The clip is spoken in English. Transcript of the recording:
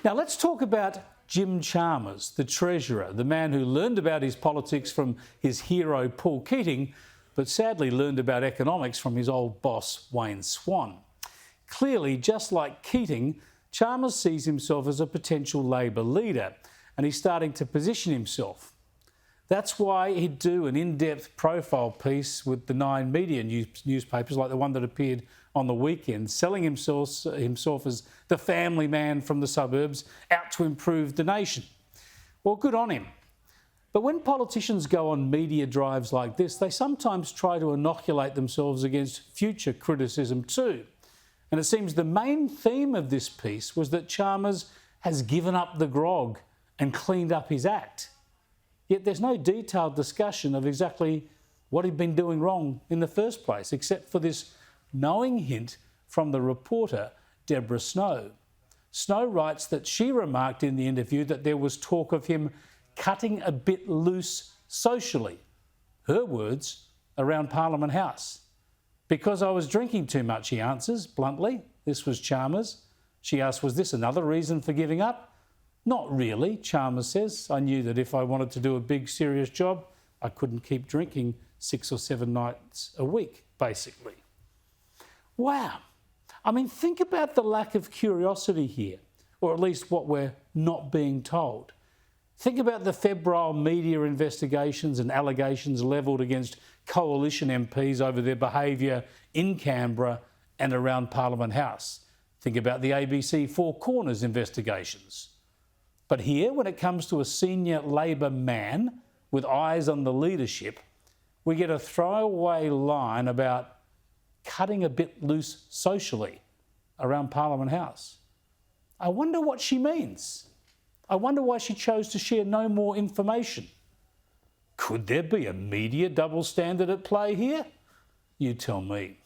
Now let's talk about Jim Chalmers, the Treasurer, the man who learned about his politics from his hero Paul Keating, but sadly learned about economics from his old boss Wayne Swan. Clearly, just like Keating, Chalmers sees himself as a potential Labor leader, and he's starting to position himself. That's why he'd do an in-depth profile piece with the 9 media newspapers, like the one that appeared on the weekend, selling himself as the family man from the suburbs out to improve the nation. Well, good on him. But when politicians go on media drives like this, they sometimes try to inoculate themselves against future criticism too. And it seems the main theme of this piece was that Chalmers has given up the grog and cleaned up his act. Yet there's no detailed discussion of exactly what he'd been doing wrong in the first place, except for this knowing hint from the reporter, Deborah Snow. Snow writes that she remarked in the interview that there was talk of him cutting a bit loose socially, her words, around Parliament House. Because I was drinking too much, he answers bluntly. This was Chalmers. She asks, was this another reason for giving up? Not really, Chalmers says. I knew that if I wanted to do a big, serious job, I couldn't keep drinking 6 or 7 nights a week, basically. Wow. I mean, think about the lack of curiosity here, or at least what we're not being told. Think about the febrile media investigations and allegations levelled against coalition MPs over their behaviour in Canberra and around Parliament House. Think about the ABC Four Corners investigations. But here, when it comes to a senior Labor man with eyes on the leadership, we get a throwaway line about cutting a bit loose socially around Parliament House. I wonder what she means. I wonder why she chose to share no more information. Could there be a media double standard at play here? You tell me.